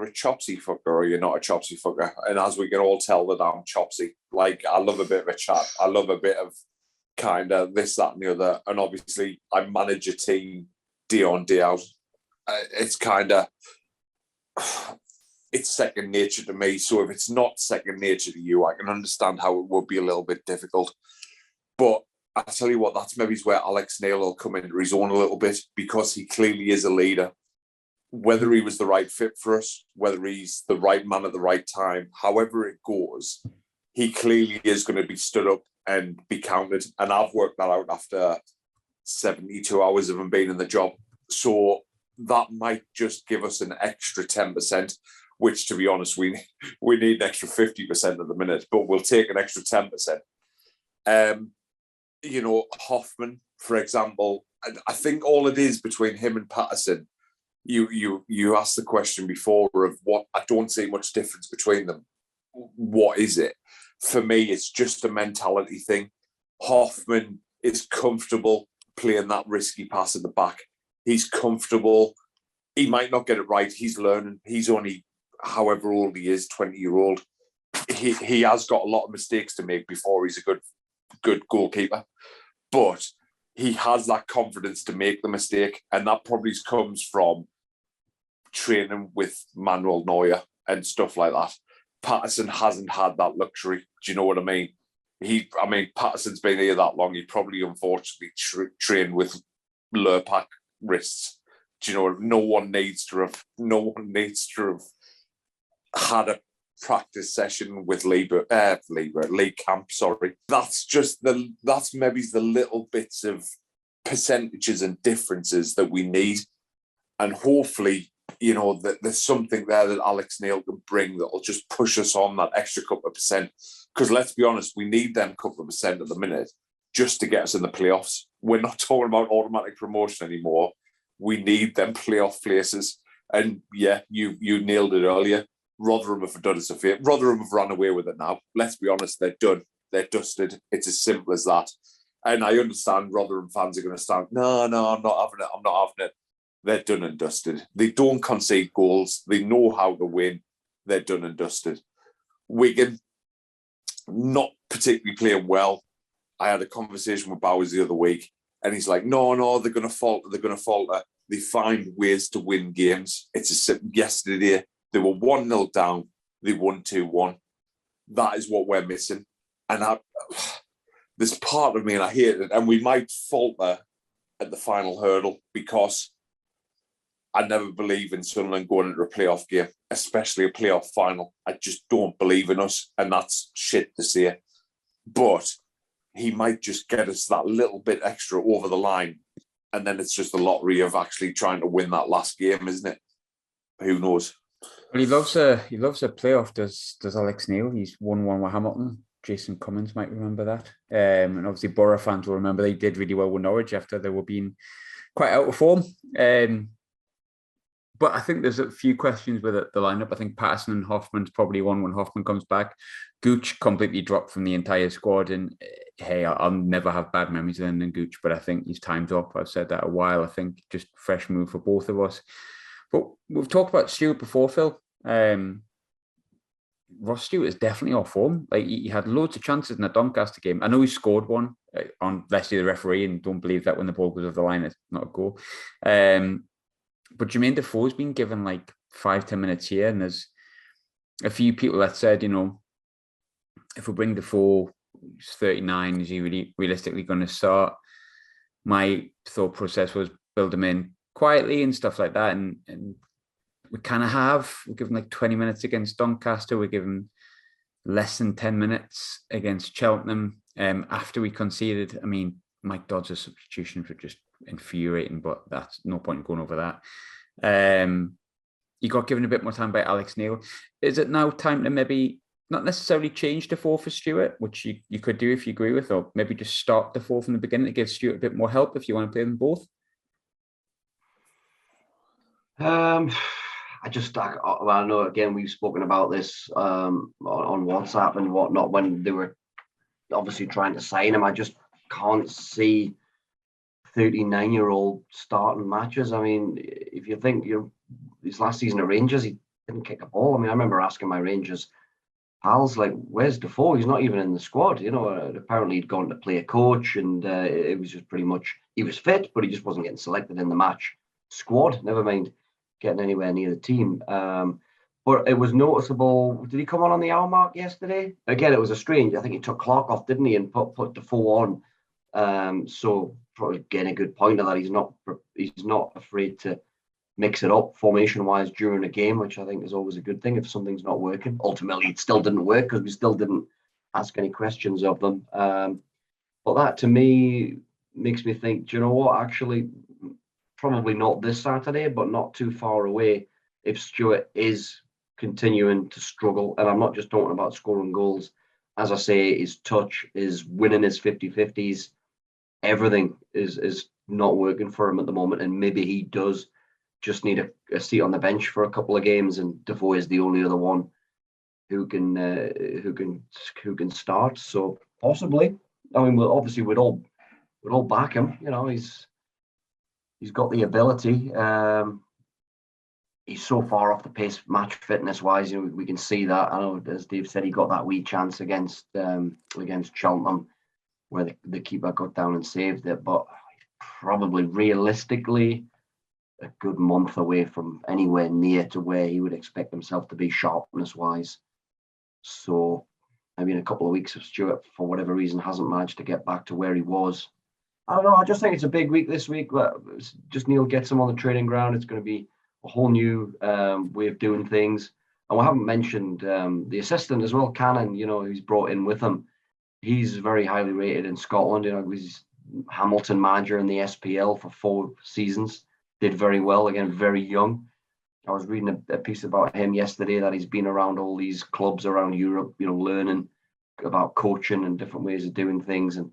a chopsy fucker or you're not a chopsy fucker. And as we can all tell that I'm chopsy. Like, I love a bit of a chat. I love a bit of kind of this, that, and the other. And obviously, I manage a team day on, day out. It's kind of, it's second nature to me. So if it's not second nature to you, I can understand how it would be a little bit difficult. But I tell you what, that's maybe where Alex Neil will come into his own a little bit, because he clearly is a leader. Whether he was the right fit for us, whether he's the right man at the right time, however it goes, he clearly is going to be stood up and be counted. And I've worked that out after 72 hours of him being in the job. So that might just give us an extra 10%, which, to be honest, we need an extra 50% at the minute, but we'll take an extra 10%. You know, Hoffman, for example, I think all it is between him and Patterson, you asked the question before of what, I don't see much difference between them. What is it? For me, it's just a mentality thing. Hoffman is comfortable playing that risky pass at the back. He's comfortable. He might not get it right. He's learning. He's only, however old he is, 20-year-old. He has got a lot of mistakes to make before he's a good goalkeeper. But he has that confidence to make the mistake, and that probably comes from training with Manuel Neuer and stuff like that. Patterson hasn't had that luxury. Do you know what I mean? Patterson's been here that long. He probably, unfortunately, trained with Lurpak wrists. Do you know? No one needs to have had a practice session with League Camp. Sorry, that's maybe the little bits of percentages and differences that we need, and hopefully, you know, that there's something there that Alex Neil can bring that will just push us on that extra couple of percent. Because let's be honest, we need them couple of percent at the minute just to get us in the playoffs. We're not talking about automatic promotion anymore. We need them playoff places. And yeah, you nailed it earlier. Rotherham have done us a favour. Rotherham have run away with it now. Let's be honest, they're done. They're dusted. It's as simple as that. And I understand Rotherham fans are going to stand, no, I'm not having it. I'm not having it. They're done and dusted. They don't concede goals. They know how to win. They're done and dusted. Wigan, not particularly playing well. I had a conversation with Bowers the other week, and he's like, no, they're going to falter. They're going to falter. They find ways to win games. It's a simple. Yesterday, they were 1-0 down. They won 2-1. That is what we're missing. And there's part of me, and I hate it, and we might falter at the final hurdle, because I never believe in Sunderland going into a playoff game, especially a playoff final. I just don't believe in us, and that's shit to say. But he might just get us that little bit extra over the line, and then it's just a lottery of actually trying to win that last game, isn't it? Who knows? Well, he loves a playoff. Does Alex Neil? He's 1-1 with Hamilton. Jason Cummins might remember that, and obviously Borough fans will remember they did really well with Norwich after they were being quite out of form. But I think there's a few questions with the lineup. I think Patterson and Hoffman's probably one when Hoffman comes back. Gooch completely dropped from the entire squad. And hey, I'll never have bad memories of Lyndon Gooch, but I think his time's up. I've said that a while. I think just fresh move for both of us. But we've talked about Stewart before, Phil. Ross Stewart is definitely off form. Like, he had loads of chances in the Doncaster game. I know he scored one on Leslie the referee, and don't believe that when the ball goes over the line, it's not a goal. But Jermaine Defoe's been given like 5-10 minutes here, and there's a few people that said, you know, if we bring Defoe, he's 39, is he really realistically going to start? My thought process was build him in quietly and stuff like that, and we kind of have. We're given like 20 minutes against Doncaster. We're given less than 10 minutes against Cheltenham after we conceded. I mean, Mike Dodd's substitutions were just infuriating, but that's no point in going over that. He got given a bit more time by Alex Neil. Is it now time to maybe not necessarily change Defoe for Stewart, which you could do if you agree with, or maybe just start Defoe from the beginning to give Stewart a bit more help if you want to play them both? I know, again, we've spoken about this on WhatsApp and whatnot when they were obviously trying to sign him. I just can't see 39-year-old starting matches. I mean, if you think his last season at Rangers, he didn't kick a ball. I mean, I remember asking my Rangers pals, like, where's Defoe? He's not even in the squad. Apparently he'd gone to play a coach, and it was just pretty much, he was fit, but he just wasn't getting selected in the match squad, never mind getting anywhere near the team. But it was noticeable. Did he come on the hour mark yesterday? Again, it was a strange. I think he took Clark off, didn't he, and put Defoe on. So probably getting a good point of that. He's not afraid to mix it up formation-wise during a game, which I think is always a good thing if something's not working. Ultimately, it still didn't work because we still didn't ask any questions of them. But that, to me, makes me think, do you know what? Actually, probably not this Saturday, but not too far away if Stewart is continuing to struggle. And I'm not just talking about scoring goals. As I say, his touch, is winning his 50-50s. Everything is not working for him at the moment. And maybe he does just need a seat on the bench for a couple of games, and Defoe is the only other one who can start. So possibly, I mean, we'd all back him. He's got the ability. He's so far off the pace, match fitness wise. We can see that. I know, as Dave said, he got that wee chance against Cheltenham, where the keeper got down and saved it. But probably realistically, a good month away from anywhere near to where he would expect himself to be sharpness-wise. So, I mean, a couple of weeks of Stewart, for whatever reason, hasn't managed to get back to where he was. I don't know. I just think it's a big week this week. Just Neil gets him on the training ground. It's going to be a whole new way of doing things. And we haven't mentioned the assistant as well, Cannon, who's brought in with him. He's very highly rated in Scotland. He was Hamilton manager in the SPL for 4 seasons. Did very well, again, very young. I was reading a piece about him yesterday that he's been around all these clubs around Europe, learning about coaching and different ways of doing things. And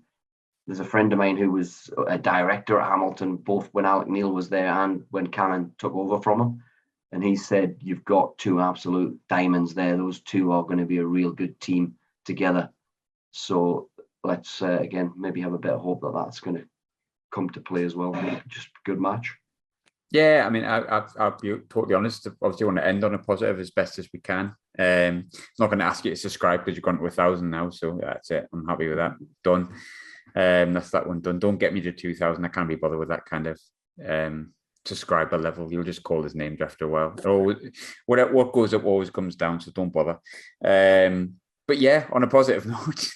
there's a friend of mine who was a director at Hamilton, both when Alec Neil was there and when Cannon took over from him. And he said, you've got 2 absolute diamonds there. Those 2 are going to be a real good team together. So let's, again, maybe have a bit of hope that that's going to come to play as well. Just a good match. Yeah, I mean, I'll be totally honest. Obviously, want to end on a positive as best as we can. I'm not going to ask you to subscribe because you've gone to 1,000 now, so that's it. I'm happy with that. Done. That's that one done. Don't get me to 2,000. I can't be bothered with that kind of subscriber level. You'll just call his names after a while. Or what goes up always comes down, so don't bother. But yeah, on a positive note,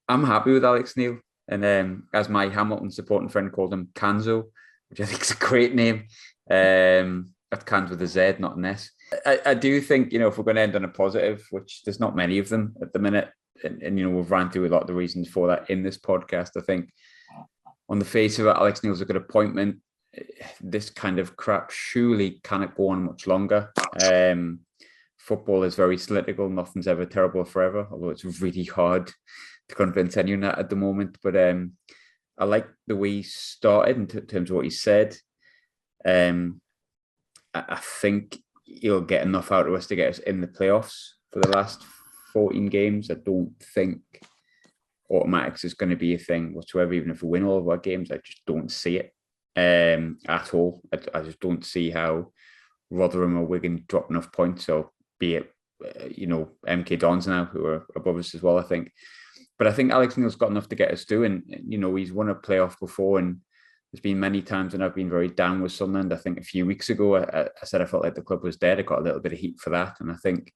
I'm happy with Alex Neil. And as my Hamilton supporting friend called him, Kanzo, which I think is a great name. That's Cans with a Z, not an S. I do think, if we're going to end on a positive, which there's not many of them at the minute, and we've ran through a lot of the reasons for that in this podcast. I think on the face of it, Alex Neil's a good appointment. This kind of crap surely cannot go on much longer. Football is very cyclical. Nothing's ever terrible forever, although it's really hard to convince anyone at the moment. But I like the way he started in terms of what he said. I think he'll get enough out of us to get us in the playoffs for the last 14 games. I don't think automatics is going to be a thing whatsoever, even if we win all of our games. I just don't see it at all. I just don't see how Rotherham or Wigan drop enough points, or be it, MK Dons now, who are above us as well, I think. But I think Alex Neil's got enough to get us through, and he's won a playoff before, and there's been many times when I've been very down with Sunderland. I think a few weeks ago, I said I felt like the club was dead. I got a little bit of heat for that, and I think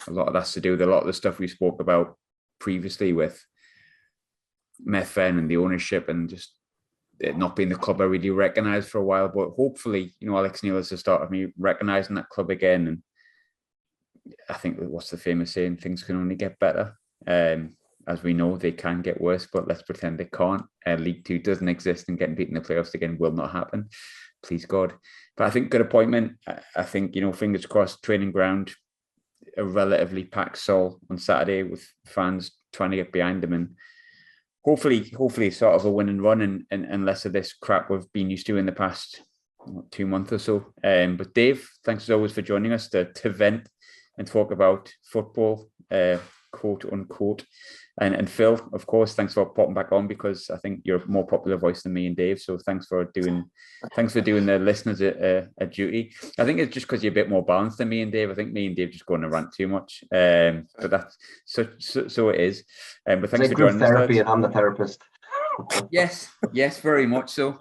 a lot of that's to do with a lot of the stuff we spoke about previously with Methven and the ownership, and just it not being the club I really recognised for a while. But hopefully, Alex Neil is the start of me recognising that club again. And I think, what's the famous saying? Things can only get better. As we know, they can get worse, but let's pretend they can't. League Two doesn't exist, and getting beaten in the playoffs again will not happen. Please God. But I think good appointment. I think, fingers crossed, training ground, a relatively packed Sol on Saturday with fans trying to get behind them, and hopefully sort of a win and run, and less of this crap we've been used to in the past 2 months or so. But Dave, thanks as always for joining us to vent and talk about football, quote unquote. And Phil, of course, thanks for popping back on, because I think you're a more popular voice than me and Dave. So thanks for doing the listeners a duty. I think it's just because you're a bit more balanced than me and Dave. I think me and Dave just go on a rant too much. But that's so it is. But thanks for joining us. Therapy, and I'm the therapist. Yes, very much so.